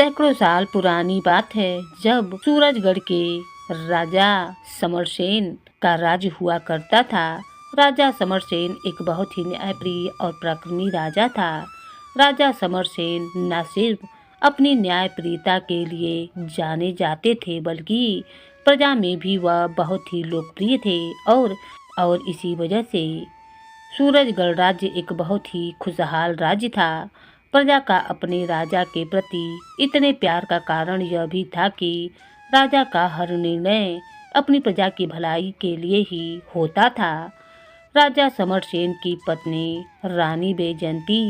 सैकड़ों साल पुरानी बात है, जब सूरजगढ़ के राजा समरसेन का राज हुआ करता था। राजा समरसेन एक बहुत ही न्यायप्रिय और पराक्रमी राजा था। राजा समरसेन न सिर्फ अपनी न्यायप्रियता के लिए जाने जाते थे, बल्कि प्रजा में भी वह बहुत ही लोकप्रिय थे। और इसी वजह से सूरजगढ़ राज्य एक बहुत ही खुशहाल राज्य था। प्रजा का अपने राजा के प्रति इतने प्यार का कारण यह भी था कि राजा का हर निर्णय अपनी प्रजा की भलाई के लिए ही होता था। राजा समरसेन की पत्नी रानी बैजयंती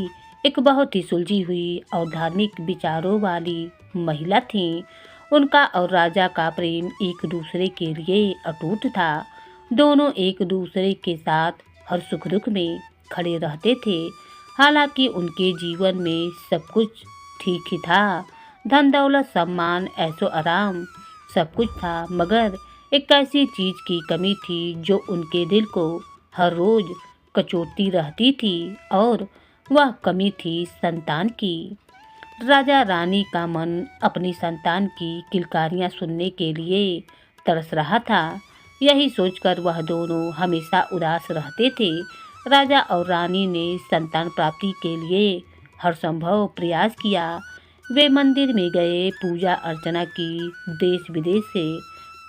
एक बहुत ही सुलझी हुई और धार्मिक विचारों वाली महिला थी। उनका और राजा का प्रेम एक दूसरे के लिए अटूट था। दोनों एक दूसरे के साथ हर सुख दुख में खड़े रहते थे। हालांकि उनके जीवन में सब कुछ ठीक ही था, धन दौलत सम्मान ऐशो आराम सब कुछ था, मगर एक ऐसी चीज की कमी थी जो उनके दिल को हर रोज कचोटती रहती थी, और वह कमी थी संतान की। राजा रानी का मन अपनी संतान की किलकारियां सुनने के लिए तरस रहा था। यही सोचकर वह दोनों हमेशा उदास रहते थे। राजा और रानी ने संतान प्राप्ति के लिए हर संभव प्रयास किया। वे मंदिर में गए, पूजा अर्चना की, देश विदेश से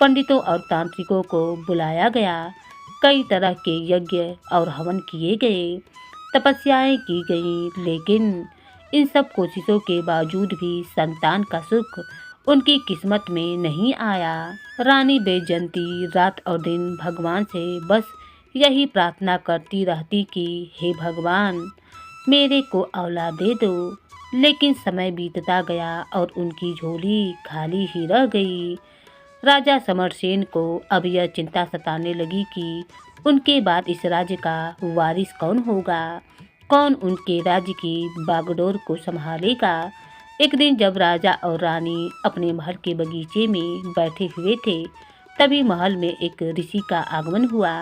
पंडितों और तांत्रिकों को बुलाया गया। कई तरह के यज्ञ और हवन किए गए, तपस्याएं की गईं, लेकिन इन सब कोशिशों के बावजूद भी संतान का सुख उनकी किस्मत में नहीं आया। रानी बैजयंती रात और दिन भगवान से बस यही प्रार्थना करती रहती कि हे भगवान, मेरे को औलाद दे दो। लेकिन समय बीतता गया और उनकी झोली खाली ही रह गई। राजा समरसेन को अब यह चिंता सताने लगी कि उनके बाद इस राज्य का वारिस कौन होगा, कौन उनके राज्य की बागडोर को संभालेगा। एक दिन जब राजा और रानी अपने महल के बगीचे में बैठे हुए थे, तभी महल में एक ऋषि का आगमन हुआ।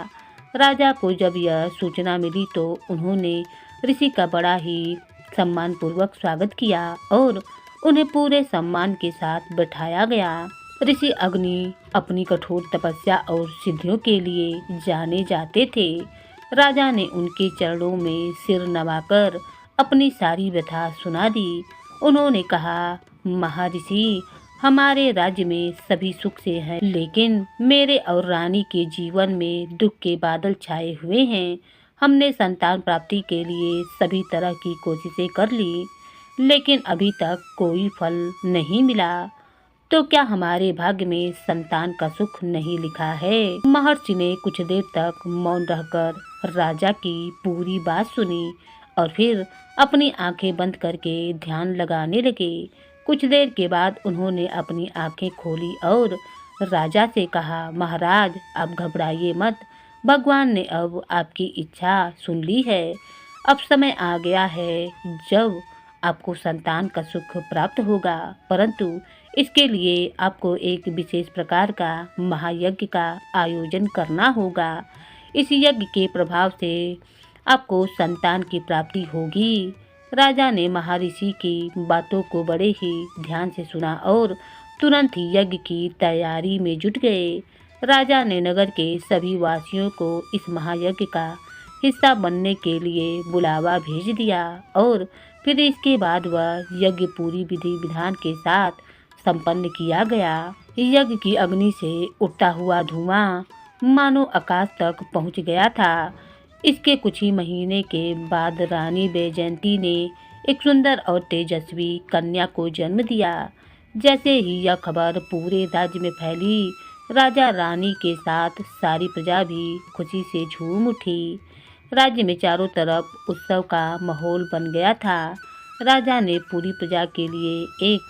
राजा को जब यह सूचना मिली तो उन्होंने ऋषि का बड़ा ही सम्मानपूर्वक स्वागत किया और उन्हें पूरे सम्मान के साथ बैठाया गया। ऋषि अग्नि अपनी कठोर तपस्या और सिद्धियों के लिए जाने जाते थे। राजा ने उनके चरणों में सिर नवाकर अपनी सारी व्यथा सुना दी। उन्होंने कहा, महर्षि, हमारे राज्य में सभी सुख से हैं, लेकिन मेरे और रानी के जीवन में दुख के बादल छाए हुए हैं। हमने संतान प्राप्ति के लिए सभी तरह की कोशिशें कर ली, लेकिन अभी तक कोई फल नहीं मिला। तो क्या हमारे भाग्य में संतान का सुख नहीं लिखा है? महर्षि ने कुछ देर तक मौन रहकर राजा की पूरी बात सुनी और फिर अपनी आंखें बंद करके ध्यान लगाने लगे। कुछ देर के बाद उन्होंने अपनी आंखें खोली और राजा से कहा, महाराज, आप घबराइए मत। भगवान ने अब आपकी इच्छा सुन ली है। अब समय आ गया है जब आपको संतान का सुख प्राप्त होगा, परंतु इसके लिए आपको एक विशेष प्रकार का महायज्ञ का आयोजन करना होगा। इस यज्ञ के प्रभाव से आपको संतान की प्राप्ति होगी। राजा ने महर्षि की बातों को बड़े ही ध्यान से सुना और तुरंत ही यज्ञ की तैयारी में जुट गए। राजा ने नगर के सभी वासियों को इस महायज्ञ का हिस्सा बनने के लिए बुलावा भेज दिया और फिर इसके बाद वह यज्ञ पूरी विधि विधान के साथ संपन्न किया गया। यज्ञ की अग्नि से उठता हुआ धुआं मानो आकाश तक पहुंच गया था। इसके कुछ ही महीने के बाद रानी बैजयंती ने एक सुंदर और तेजस्वी कन्या को जन्म दिया। जैसे ही यह खबर पूरे राज्य में फैली, राजा रानी के साथ सारी प्रजा भी खुशी से झूम उठी। राज्य में चारों तरफ उत्सव का माहौल बन गया था। राजा ने पूरी प्रजा के लिए एक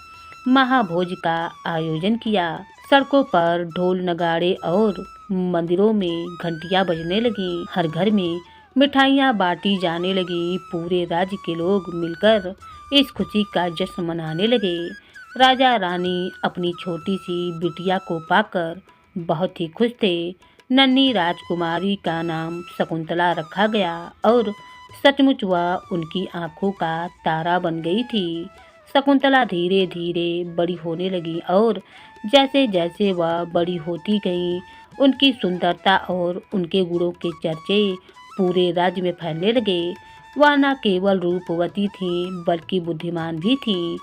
महाभोज का आयोजन किया। सड़कों पर ढोल नगाड़े और मंदिरों में घंटियां बजने लगीं। हर घर में मिठाइयां बांटी जाने लगी। पूरे राज्य के लोग मिलकर इस खुशी का जश्न मनाने लगे। राजा रानी अपनी छोटी सी बिटिया को पाकर बहुत ही खुश थे। नन्ही राजकुमारी का नाम शकुंतला रखा गया और सचमुच वह उनकी आंखों का तारा बन गई थी। शकुंतला धीरे धीरे बड़ी होने लगी और जैसे जैसे वह बड़ी होती गई, उनकी सुंदरता और उनके गुणों के चर्चे पूरे राज्य में फैलने लगे। वह न केवल रूपवती थी बल्कि बुद्धिमान भी थी।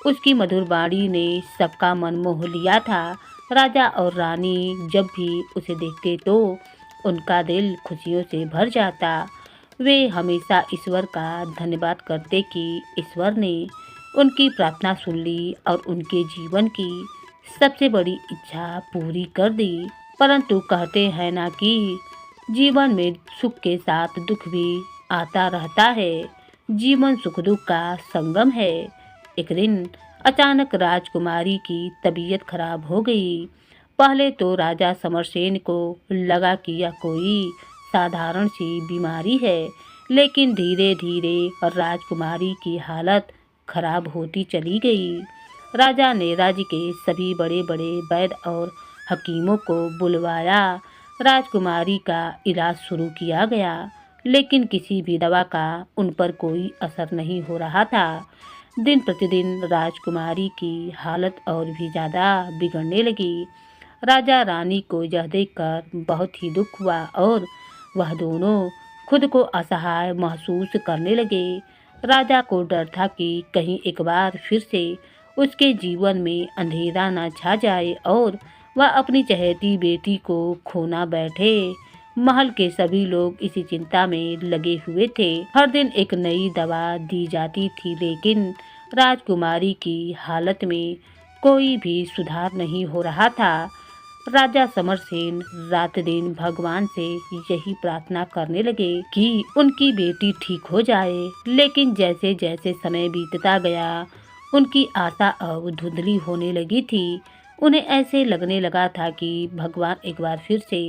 उसकी मधुर वाणी ने सबका मन मोह लिया था। राजा और रानी जब भी उसे देखते तो उनका दिल खुशियों से भर जाता। वे हमेशा ईश्वर का धन्यवाद करते कि ईश्वर ने उनकी प्रार्थना सुन ली और उनके जीवन की सबसे बड़ी इच्छा पूरी कर दी। परंतु कहते हैं ना कि जीवन में सुख के साथ दुख भी आता रहता है। जीवन सुख दुख का संगम है। एक दिन अचानक राजकुमारी की तबीयत खराब हो गई। पहले तो राजा समरसेन को लगा कि यह कोई साधारण सी बीमारी है, लेकिन धीरे धीरे राजकुमारी की हालत खराब होती चली गई। राजा ने राज्य के सभी बड़े बड़े वैद्य और हकीमों को बुलवाया। राजकुमारी का इलाज शुरू किया गया, लेकिन किसी भी दवा का उन पर कोई असर नहीं हो रहा था। दिन प्रतिदिन राजकुमारी की हालत और भी ज़्यादा बिगड़ने लगी। राजा रानी को यह देखकर बहुत ही दुख हुआ और वह दोनों खुद को असहाय महसूस करने लगे। राजा को डर था कि कहीं एक बार फिर से उसके जीवन में अंधेरा न छा जाए और वह अपनी चहेती बेटी को खोना बैठे। महल के सभी लोग इसी चिंता में लगे हुए थे। हर दिन एक नई दवा दी जाती थी, लेकिन राजकुमारी की हालत में कोई भी सुधार नहीं हो रहा था। राजा समरसेन रात दिन भगवान से यही प्रार्थना करने लगे कि उनकी बेटी ठीक हो जाए, लेकिन जैसे जैसे समय बीतता गया उनकी आशा अब धुंधली होने लगी थी। उन्हें ऐसे लगने लगा था कि भगवान एक बार फिर से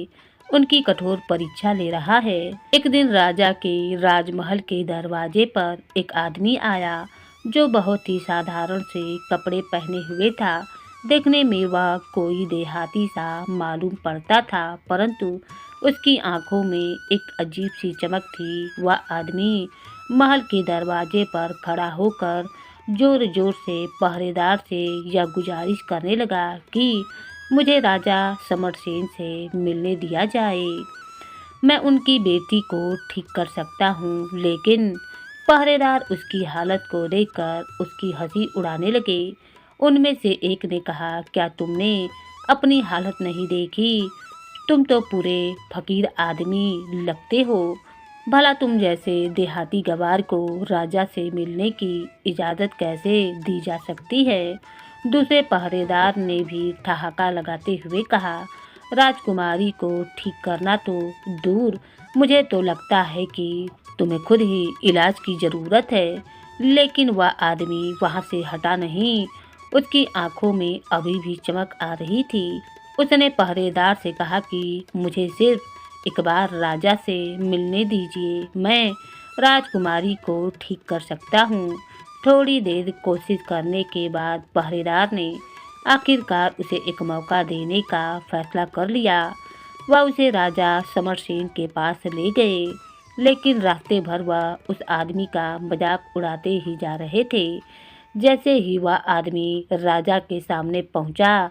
उनकी कठोर परीक्षा ले रहा है। एक दिन राजा के राजमहल के दरवाजे पर एक आदमी आया जो बहुत ही साधारण से कपड़े पहने हुए था। देखने में वह कोई देहाती सा मालूम पड़ता था, परंतु उसकी आंखों में एक अजीब सी चमक थी। वह आदमी महल के दरवाजे पर खड़ा होकर जोर जोर से पहरेदार से यह गुजारिश करने लगा कि मुझे राजा समरसेन से मिलने दिया जाए। मैं उनकी बेटी को ठीक कर सकता हूँ। लेकिन पहरेदार उसकी हालत को देखकर उसकी हंसी उड़ाने लगे। उनमें से एक ने कहा, क्या तुमने अपनी हालत नहीं देखी? तुम तो पूरे फकीर आदमी लगते हो। भला तुम जैसे देहाती गवार को राजा से मिलने की इजाज़त कैसे दी जा सकती है? दूसरे पहरेदार ने भी ठहाका लगाते हुए कहा, राजकुमारी को ठीक करना तो दूर, मुझे तो लगता है कि तुम्हें खुद ही इलाज की ज़रूरत है। लेकिन वह आदमी वहाँ से हटा नहीं। उसकी आंखों में अभी भी चमक आ रही थी। उसने पहरेदार से कहा कि मुझे सिर्फ एक बार राजा से मिलने दीजिए, मैं राजकुमारी को ठीक कर सकता हूँ। थोड़ी देर कोशिश करने के बाद पहरेदार ने आखिरकार उसे एक मौका देने का फैसला कर लिया। वह उसे राजा समरसेन के पास ले गए, लेकिन रास्ते भर वह उस आदमी का मजाक उड़ाते ही जा रहे थे। जैसे ही वह आदमी राजा के सामने पहुंचा,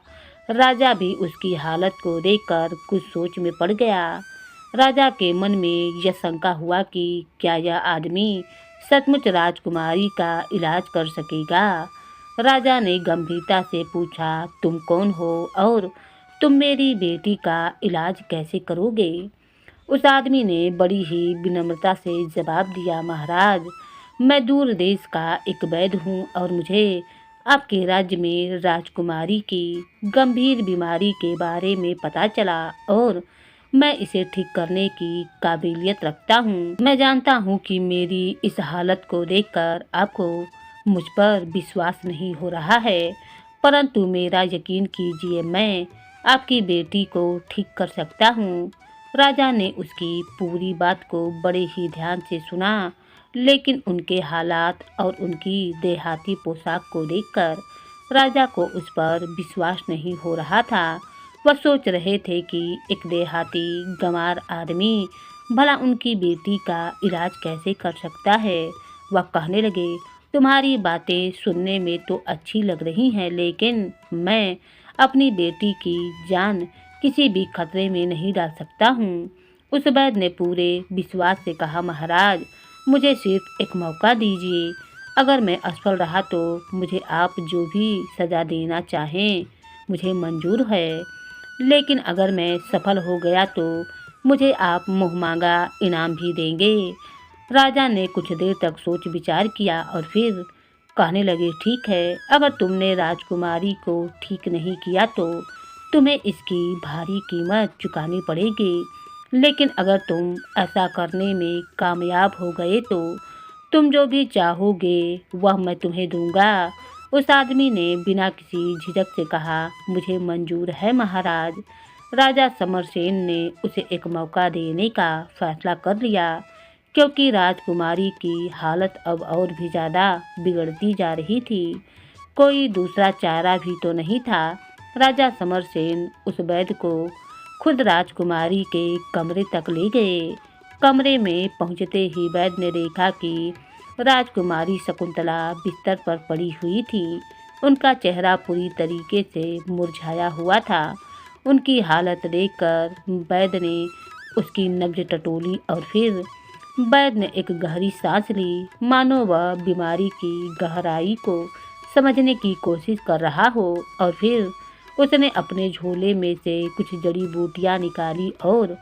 राजा भी उसकी हालत को देखकर कुछ सोच में पड़ गया। राजा के मन में यह शंका हुआ कि क्या यह आदमी सचमुच राजकुमारी का इलाज कर सकेगा। राजा ने गंभीरता से पूछा, तुम कौन हो और तुम मेरी बेटी का इलाज कैसे करोगे? उस आदमी ने बड़ी ही विनम्रता से जवाब दिया, महाराज, मैं दूर देश का एक वैद्य हूँ और मुझे आपके राज्य में राजकुमारी की गंभीर बीमारी के बारे में पता चला और मैं इसे ठीक करने की काबिलियत रखता हूँ। मैं जानता हूँ कि मेरी इस हालत को देखकर आपको मुझ पर विश्वास नहीं हो रहा है, परंतु मेरा यकीन कीजिए, मैं आपकी बेटी को ठीक कर सकता हूँ। राजा ने उसकी पूरी बात को बड़े ही ध्यान से सुना, लेकिन उनके हालात और उनकी देहाती पोशाक को देखकर राजा को उस पर विश्वास नहीं हो रहा था। वह सोच रहे थे कि एक देहाती गंवार आदमी भला उनकी बेटी का इलाज कैसे कर सकता है। वह कहने लगे, तुम्हारी बातें सुनने में तो अच्छी लग रही हैं, लेकिन मैं अपनी बेटी की जान किसी भी खतरे में नहीं डाल सकता हूँ। उस वैद्य ने पूरे विश्वास से कहा, महाराज, मुझे सिर्फ एक मौका दीजिए। अगर मैं असफल रहा तो मुझे आप जो भी सज़ा देना चाहें मुझे मंजूर है, लेकिन अगर मैं सफल हो गया तो मुझे आप मुँहमांगा इनाम भी देंगे। राजा ने कुछ देर तक सोच विचार किया और फिर कहने लगे, ठीक है, अगर तुमने राजकुमारी को ठीक नहीं किया तो तुम्हें इसकी भारी कीमत चुकानी पड़ेगी, लेकिन अगर तुम ऐसा करने में कामयाब हो गए तो तुम जो भी चाहोगे वह मैं तुम्हें दूंगा। उस आदमी ने बिना किसी झिझक से कहा, मुझे मंजूर है महाराज। राजा समरसेन ने उसे एक मौका देने का फैसला कर लिया, क्योंकि राजकुमारी की हालत अब और भी ज़्यादा बिगड़ती जा रही थी। कोई दूसरा चारा भी तो नहीं था। राजा समरसेन उस वैद्य को खुद राजकुमारी के कमरे तक ले गए। कमरे में पहुंचते ही वैद्य ने देखा कि राजकुमारी शकुंतला बिस्तर पर पड़ी हुई थी। उनका चेहरा पूरी तरीके से मुरझाया हुआ था। उनकी हालत देखकर वैद्य ने उसकी नब्ज टटोली और फिर वैद्य ने एक गहरी सांस ली, मानो वह बीमारी की गहराई को समझने की कोशिश कर रहा हो। और फिर उसने अपने झोले में से कुछ जड़ी बूटियां निकाली और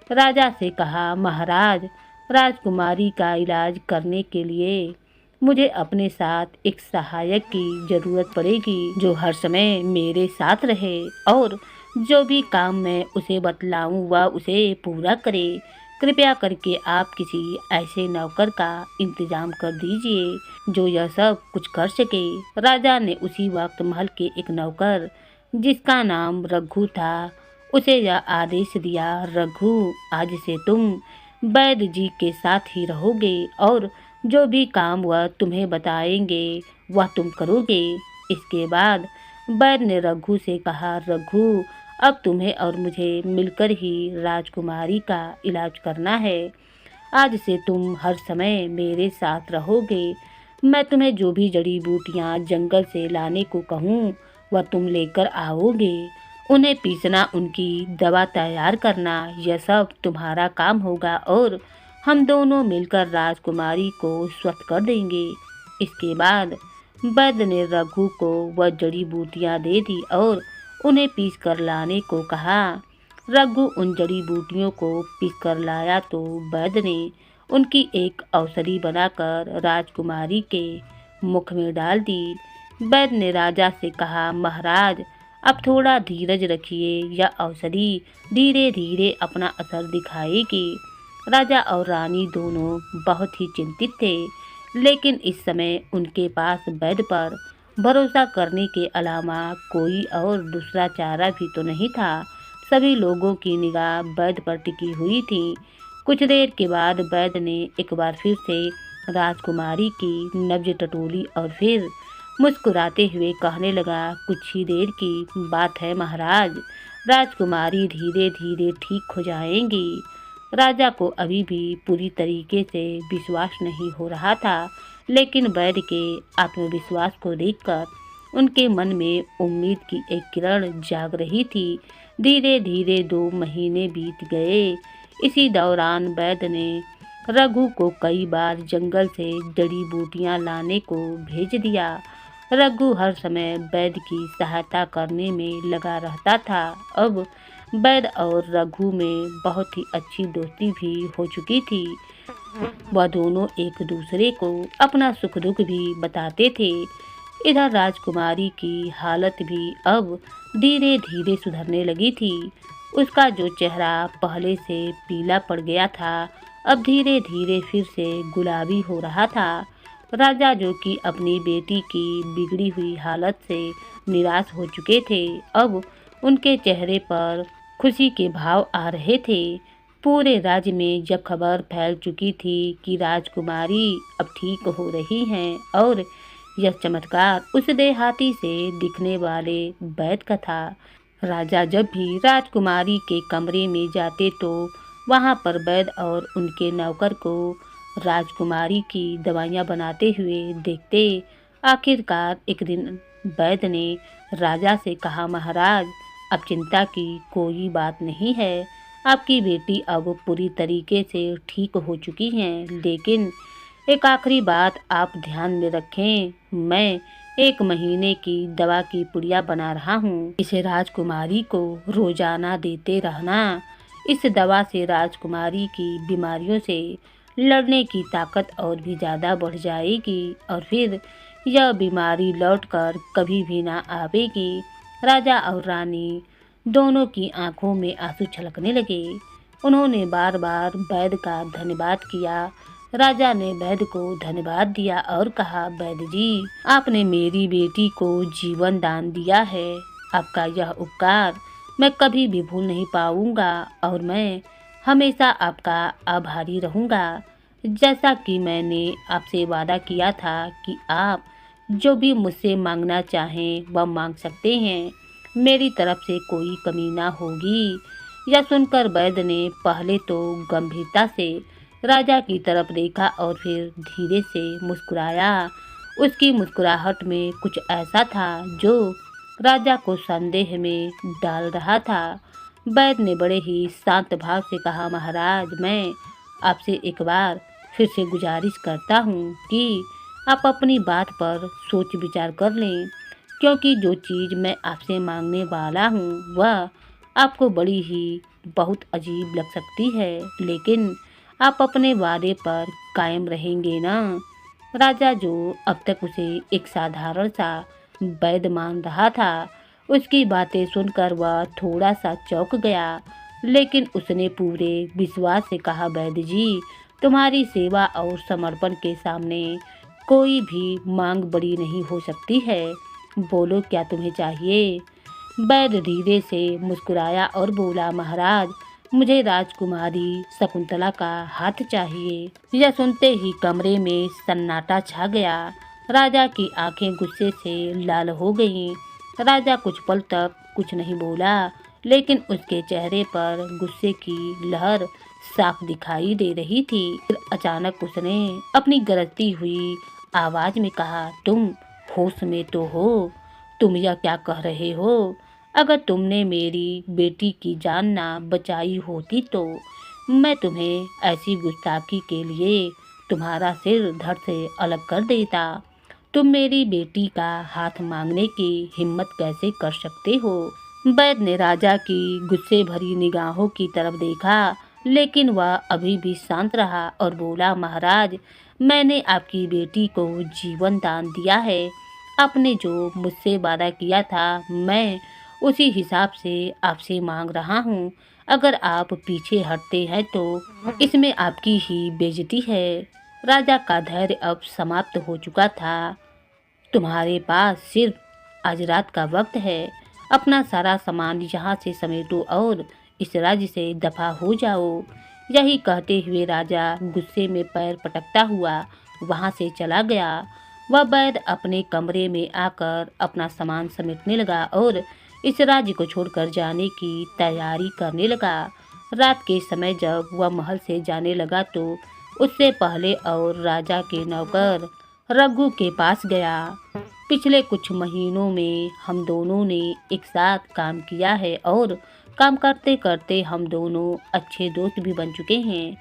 राजा से कहा, महाराज, राजकुमारी का इलाज करने के लिए मुझे अपने साथ एक सहायक की ज़रूरत पड़ेगी, जो हर समय मेरे साथ रहे और जो भी काम मैं उसे बतलाऊं वह उसे पूरा करे। कृपया करके आप किसी ऐसे नौकर का इंतजाम कर दीजिए जो यह सब कुछ कर सके। राजा ने उसी वक्त महल के एक नौकर, जिसका नाम रघु था, उसे यह आदेश दिया, रघु, आज से तुम वैद्य जी के साथ ही रहोगे और जो भी काम वह तुम्हें बताएंगे वह तुम करोगे। इसके बाद वैद्य ने रघु से कहा, रघु, अब तुम्हें और मुझे मिलकर ही राजकुमारी का इलाज करना है। आज से तुम हर समय मेरे साथ रहोगे। मैं तुम्हें जो भी जड़ी बूटियां जंगल से लाने को कहूँ वह तुम लेकर आओगे। उन्हें पीसना, उनकी दवा तैयार करना, यह सब तुम्हारा काम होगा और हम दोनों मिलकर राजकुमारी को स्वस्थ कर देंगे। इसके बाद वैद्य ने रघु को वह जड़ी बूटियां दे दी और उन्हें पीस कर लाने को कहा। रघु उन जड़ी बूटियों को पीस कर लाया तो वैद्य ने उनकी एक औषधि बनाकर राजकुमारी के मुख में डाल दी। वैद्य ने राजा से कहा, महाराज, अब थोड़ा धीरज रखिए, यह औषधि धीरे धीरे अपना असर दिखाएगी। राजा और रानी दोनों बहुत ही चिंतित थे, लेकिन इस समय उनके पास वैद्य पर भरोसा करने के अलावा कोई और दूसरा चारा भी तो नहीं था। सभी लोगों की निगाह वैद्य पर टिकी हुई थी। कुछ देर के बाद वैद्य ने एक बार फिर से राजकुमारी की नब्ज टटोली और फिर मुस्कुराते हुए कहने लगा, कुछ ही देर की बात है महाराज, राजकुमारी धीरे धीरे ठीक हो जाएंगी। राजा को अभी भी पूरी तरीके से विश्वास नहीं हो रहा था, लेकिन वैद्य के आत्मविश्वास को देखकर उनके मन में उम्मीद की एक किरण जाग रही थी। धीरे धीरे 2 महीने बीत गए। इसी दौरान वैद्य ने रघु को कई बार जंगल से जड़ी बूटियां लाने को भेज दिया। रघु हर समय वैद्य की सहायता करने में लगा रहता था। अब वैद्य और रघु में बहुत ही अच्छी दोस्ती भी हो चुकी थी। वह दोनों एक दूसरे को अपना सुख दुख भी बताते थे। इधर राजकुमारी की हालत भी अब धीरे धीरे सुधरने लगी थी। उसका जो चेहरा पहले से पीला पड़ गया था, अब धीरे धीरे फिर से गुलाबी हो रहा था। राजा, जो कि अपनी बेटी की बिगड़ी हुई हालत से निराश हो चुके थे, अब उनके चेहरे पर खुशी के भाव आ रहे थे। पूरे राज्य में जब खबर फैल चुकी थी कि राजकुमारी अब ठीक हो रही हैं और यह चमत्कार उस देहाती से दिखने वाले वैद्य का था। राजा जब भी राजकुमारी के कमरे में जाते तो वहां पर वैद्य और उनके नौकर को राजकुमारी की दवाइयाँ बनाते हुए देखते। आखिरकार एक दिन वैद्य ने राजा से कहा, महाराज, अब चिंता की कोई बात नहीं है। आपकी बेटी अब पूरी तरीके से ठीक हो चुकी हैं, लेकिन एक आखिरी बात आप ध्यान में रखें। मैं 1 महीने की दवा की पुड़िया बना रहा हूँ। इसे राजकुमारी को रोजाना देते रहना। इस दवा से राजकुमारी की बीमारियों से लड़ने की ताकत और भी ज़्यादा बढ़ जाएगी और फिर यह बीमारी लौटकर कभी भी ना आवेगी। राजा और रानी दोनों की आंखों में आंसू छलकने लगे। उन्होंने बार बार वैद्य का धन्यवाद किया। राजा ने वैद्य को धन्यवाद दिया और कहा, वैद्य जी, आपने मेरी बेटी को जीवन दान दिया है। आपका यह उपकार मैं कभी भी भूल नहीं पाऊंगा और मैं हमेशा आपका आभारी रहूंगा। जैसा कि मैंने आपसे वादा किया था कि आप जो भी मुझसे मांगना चाहें वह मांग सकते हैं। मेरी तरफ से कोई कमी ना होगी। यह सुनकर वैद्य ने पहले तो गंभीरता से राजा की तरफ देखा और फिर धीरे से मुस्कुराया। उसकी मुस्कुराहट में कुछ ऐसा था जो राजा को संदेह में डाल रहा था। वैद्य ने बड़े ही शांत भाव से कहा, महाराज, मैं आपसे एक बार फिर से गुजारिश करता हूँ कि आप अपनी बात पर सोच विचार कर लें, क्योंकि जो चीज़ मैं आपसे मांगने वाला हूँ वह आपको बड़ी ही बहुत अजीब लग सकती है, लेकिन आप अपने वादे पर कायम रहेंगे ना? राजा, जो अब तक उसे एक साधारण सा वैद्य मान रहा था, उसकी बातें सुनकर वह थोड़ा सा चौंक गया, लेकिन उसने पूरे विश्वास से कहा, वैद्य जी, तुम्हारी सेवा और समर्पण के सामने कोई भी मांग बड़ी नहीं हो सकती है। बोलो, क्या तुम्हें चाहिए? वैद्य धीरे से मुस्कुराया और बोला, महाराज, मुझे राजकुमारी शकुंतला का हाथ चाहिए। यह सुनते ही कमरे में सन्नाटा छा गया। राजा की आंखें गुस्से से लाल हो गईं। राजा कुछ पल तक कुछ नहीं बोला, लेकिन उसके चेहरे पर गुस्से की लहर साफ दिखाई दे रही थी। फिर अचानक उसने अपनी गरजती हुई आवाज में कहा, तुम होश में तो हो? तुम यह क्या कह रहे हो? अगर तुमने मेरी बेटी की जान ना बचाई होती तो मैं तुम्हें ऐसी गुस्ताखी के लिए तुम्हारा सिर धड़ से अलग कर देता। तुम मेरी बेटी का हाथ मांगने की हिम्मत कैसे कर सकते हो? वैद्य ने राजा की गुस्से भरी निगाहों की तरफ देखा, लेकिन वह अभी भी शांत रहा और बोला, महाराज, मैंने आपकी बेटी को जीवन दान दिया है। आपने जो मुझसे वादा किया था, मैं उसी हिसाब से आपसे मांग रहा हूँ। अगर आप पीछे हटते हैं तो इसमें आपकी ही बेइज्जती है। राजा का धैर्य अब समाप्त हो चुका था। तुम्हारे पास सिर्फ आज रात का वक्त है। अपना सारा सामान यहाँ से समेटो और इस राज्य से दफा हो जाओ। यही कहते हुए राजा गुस्से में पैर पटकता हुआ वहाँ से चला गया। वह वैद्य अपने कमरे में आकर अपना सामान समेटने लगा और इस राज्य को छोड़कर जाने की तैयारी करने लगा। रात के समय जब वह महल से जाने लगा तो उससे पहले और राजा के नौकर रघु के पास गया। पिछले कुछ महीनों में हम दोनों ने एक साथ काम किया है और काम करते करते हम दोनों अच्छे दोस्त भी बन चुके हैं।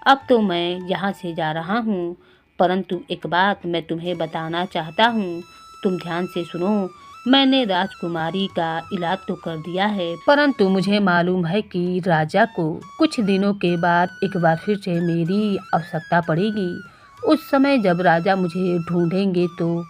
अब तो मैं यहाँ से जा रहा हूँ, परंतु एक बात मैं तुम्हें बताना चाहता हूँ। तुम ध्यान से सुनो। मैंने राजकुमारी का इलाज तो कर दिया है, परंतु मुझे मालूम है कि राजा को कुछ दिनों के बाद एक बार फिर से मेरी आवश्यकता पड़ेगी। उस समय जब राजा मुझे ढूंढेंगे तो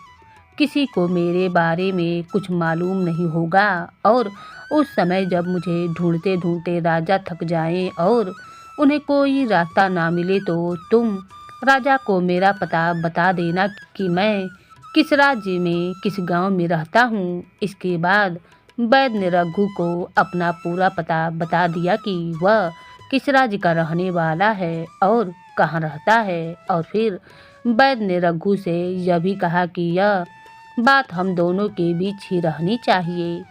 किसी को मेरे बारे में कुछ मालूम नहीं होगा और उस समय जब मुझे ढूंढते ढूंढते राजा थक जाएं और उन्हें कोई रास्ता ना मिले तो तुम राजा को मेरा पता बता देना कि मैं किस राज्य में किस गांव में रहता हूँ। इसके बाद वैद्य ने रघु को अपना पूरा पता बता दिया कि वह किस राज्य का रहने वाला है और कहाँ रहता है, और फिर वैद्य ने रघु से यह भी कहा कि यह बात हम दोनों के बीच ही रहनी चाहिए।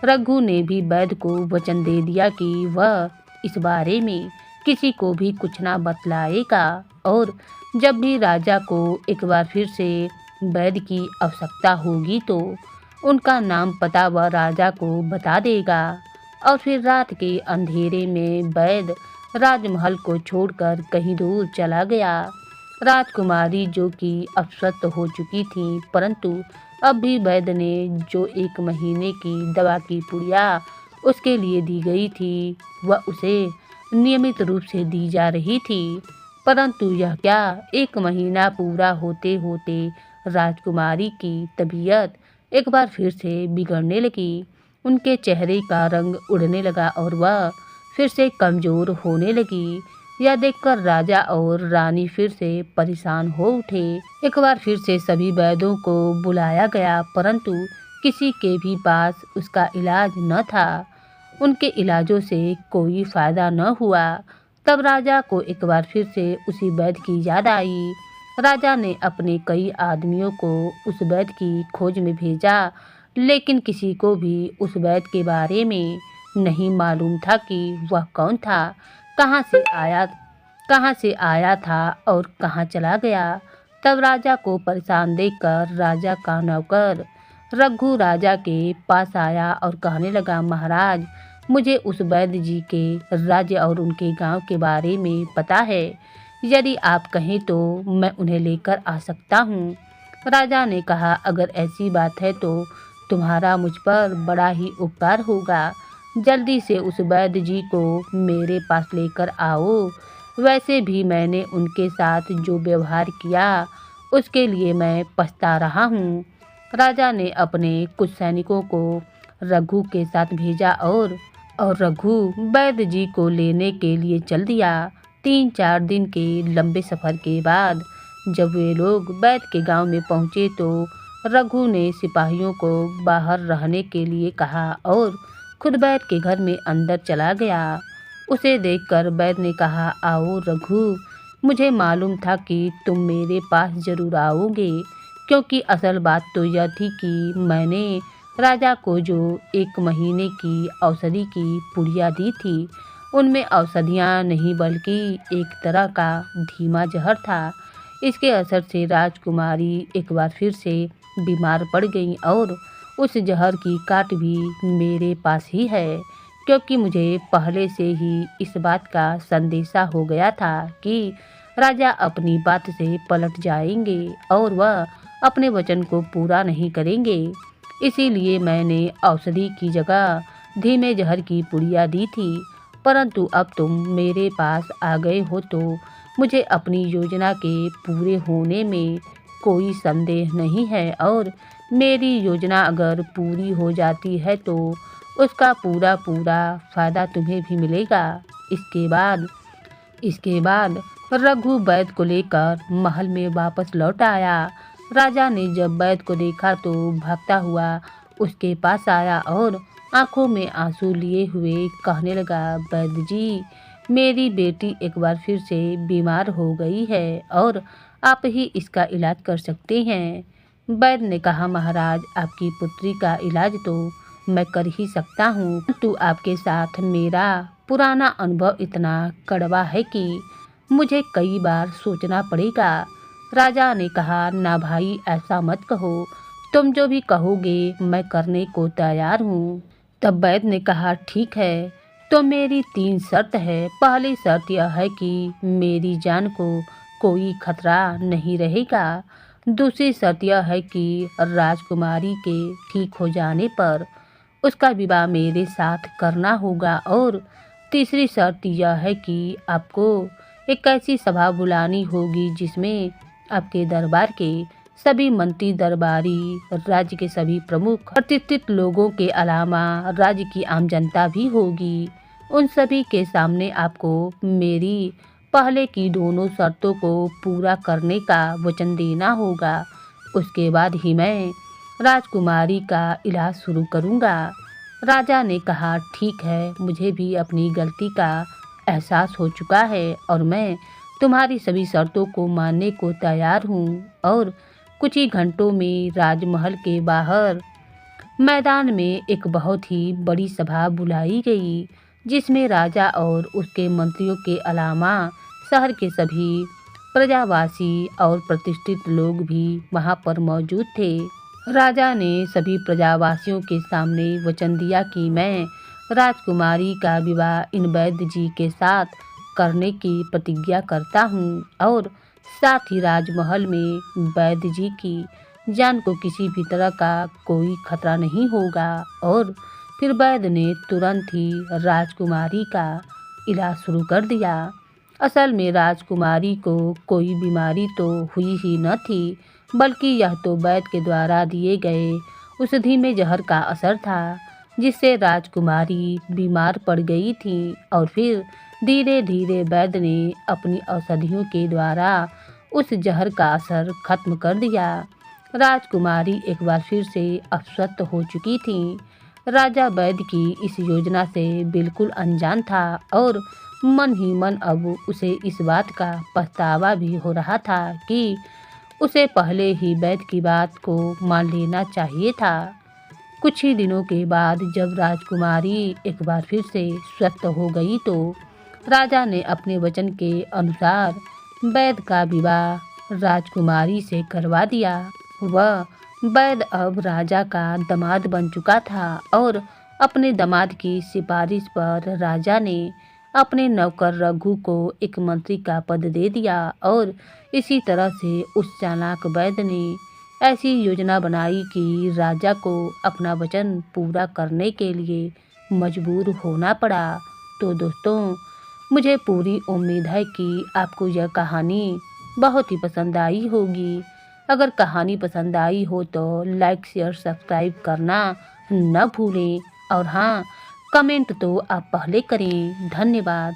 रघु ने भी वैद्य को वचन दे दिया कि वह इस बारे में किसी को भी कुछ ना बतलाएगा। और जब भी राजा को एक बार फिर से वैद्य की आवश्यकता होगी तो उनका नाम पता वह राजा को बता देगा। और फिर रात के अंधेरे में वैद्य राजमहल को छोड़कर कहीं दूर चला गया। राजकुमारी जो कि अब स्वस्थ हो चुकी थी, परंतु अब भी वैद्य ने जो 1 महीने की दवा की पुड़िया उसके लिए दी गई थी वह उसे नियमित रूप से दी जा रही थी। परंतु यह क्या, 1 महीना पूरा होते होते राजकुमारी की तबीयत एक बार फिर से बिगड़ने लगी। उनके चेहरे का रंग उड़ने लगा और वह फिर से कमजोर होने लगी। यह देखकर राजा और रानी फिर से परेशान हो उठे। एक बार फिर से सभी वैद्यों को बुलाया गया, परंतु किसी के भी पास उसका इलाज न था। उनके इलाजों से कोई फायदा न हुआ। तब राजा को एक बार फिर से उसी वैद्य की याद आई। राजा ने अपने कई आदमियों को उस वैद्य की खोज में भेजा, लेकिन किसी को भी उस वैद्य के बारे में नहीं मालूम था कि वह कौन था, कहाँ से आया था और कहाँ चला गया। तब राजा को परेशान देखकर राजा का नौकर रघु राजा के पास आया और कहने लगा, महाराज, मुझे उस वैद्य जी के राज्य और उनके गांव के बारे में पता है। यदि आप कहें तो मैं उन्हें लेकर आ सकता हूँ। राजा ने कहा, अगर ऐसी बात है तो तुम्हारा मुझ पर बड़ा ही उपकार होगा। जल्दी से उस वैद्य जी को मेरे पास लेकर आओ। वैसे भी मैंने उनके साथ जो व्यवहार किया उसके लिए मैं पछता रहा हूँ। राजा ने अपने कुछ सैनिकों को रघु के साथ भेजा और रघु वैद्य जी को लेने के लिए चल दिया। 3-4 दिन के लंबे सफर के बाद जब वे लोग वैद्य के गांव में पहुंचे तो रघु ने सिपाहियों को बाहर रहने के लिए कहा और खुद वैद्य के घर में अंदर चला गया। उसे देखकर वैद्य ने कहा, आओ रघु, मुझे मालूम था कि तुम मेरे पास जरूर आओगे, क्योंकि असल बात तो यह थी कि मैंने राजा को जो 1 महीने की औषधि की पुड़िया दी थी उनमें औषधियाँ नहीं बल्कि एक तरह का धीमा जहर था। इसके असर से राजकुमारी एक बार फिर से बीमार पड़ गई और उस जहर की काट भी मेरे पास ही है, क्योंकि मुझे पहले से ही इस बात का संदेशा हो गया था कि राजा अपनी बात से पलट जाएंगे और वह अपने वचन को पूरा नहीं करेंगे। इसीलिए मैंने औषधि की जगह धीमे जहर की पुड़िया दी थी। परंतु अब तुम मेरे पास आ गए हो तो मुझे अपनी योजना के पूरे होने में कोई संदेह नहीं है और मेरी योजना अगर पूरी हो जाती है तो उसका पूरा फायदा तुम्हें भी मिलेगा। इसके बाद रघु वैद्य को लेकर महल में वापस लौट आया। राजा ने जब वैद्य को देखा तो भागता हुआ उसके पास आया और आंखों में आंसू लिए हुए कहने लगा, वैद्य जी, मेरी बेटी एक बार फिर से बीमार हो गई है और आप ही इसका इलाज कर सकते हैं। वैद्य ने कहा, महाराज, आपकी पुत्री का इलाज तो मैं कर ही सकता हूँ, परंतु आपके साथ मेरा पुराना अनुभव इतना कड़वा है कि मुझे कई बार सोचना पड़ेगा। राजा ने कहा, ना भाई, ऐसा मत कहो, तुम जो भी कहोगे मैं करने को तैयार हूँ। तब वैद्य ने कहा, ठीक है, तो मेरी 3 शर्त है। पहली शर्त यह है कि मेरी जान को कोई खतरा नहीं रहेगा। दूसरी शर्त यह है कि राजकुमारी के ठीक हो जाने पर उसका विवाह मेरे साथ करना होगा और तीसरी शर्त यह है कि आपको एक ऐसी सभा बुलानी होगी जिसमें आपके दरबार के सभी मंत्री, दरबारी, राज्य के सभी प्रमुख, प्रतिष्ठित लोगों के अलावा राज्य की आम जनता भी होगी। उन सभी के सामने आपको मेरी पहले की दोनों शर्तों को पूरा करने का वचन देना होगा। उसके बाद ही मैं राजकुमारी का इलाज शुरू करूंगा। राजा ने कहा, ठीक है, मुझे भी अपनी गलती का एहसास हो चुका है और मैं तुम्हारी सभी शर्तों को मानने को तैयार हूँ। और कुछ ही घंटों में राजमहल के बाहर मैदान में एक बहुत ही बड़ी सभा बुलाई गई, जिसमें राजा और उसके मंत्रियों के अलावा शहर के सभी प्रजावासी और प्रतिष्ठित लोग भी वहां पर मौजूद थे। राजा ने सभी प्रजावासियों के सामने वचन दिया कि मैं राजकुमारी का विवाह इन वैद्य जी के साथ करने की प्रतिज्ञा करता हूँ और साथ ही राजमहल में वैद्य जी की जान को किसी भी तरह का कोई खतरा नहीं होगा। और फिर वैद्य ने तुरंत ही राजकुमारी का इलाज शुरू कर दिया। असल में राजकुमारी को कोई बीमारी तो हुई ही न थी, बल्कि यह तो वैद्य के द्वारा दिए गए उस धीमे जहर का असर था, जिससे राजकुमारी बीमार पड़ गई थी। और फिर धीरे धीरे वैद्य ने अपनी औषधियों के द्वारा उस जहर का असर खत्म कर दिया। राजकुमारी एक बार फिर से अस्वस्थ हो चुकी थी। राजा वैद्य की इस योजना से बिल्कुल अनजान था और मन ही मन अब उसे इस बात का पछतावा भी हो रहा था कि उसे पहले ही वैद्य की बात को मान लेना चाहिए था। कुछ ही दिनों के बाद जब राजकुमारी एक बार फिर से स्वस्थ हो गई तो राजा ने अपने वचन के अनुसार वैद्य का विवाह राजकुमारी से करवा दिया। वह वैद्य अब राजा का दामाद बन चुका था और अपने दामाद की सिफारिश पर राजा ने अपने नौकर रघु को एक मंत्री का पद दे दिया। और इसी तरह से उस चालाक वैद्य ने ऐसी योजना बनाई कि राजा को अपना वचन पूरा करने के लिए मजबूर होना पड़ा। तो दोस्तों, मुझे पूरी उम्मीद है कि आपको यह कहानी बहुत ही पसंद आई होगी। अगर कहानी पसंद आई हो तो लाइक शेयर सब्सक्राइब करना न भूलें और हाँ, कमेंट तो आप पहले करें। धन्यवाद।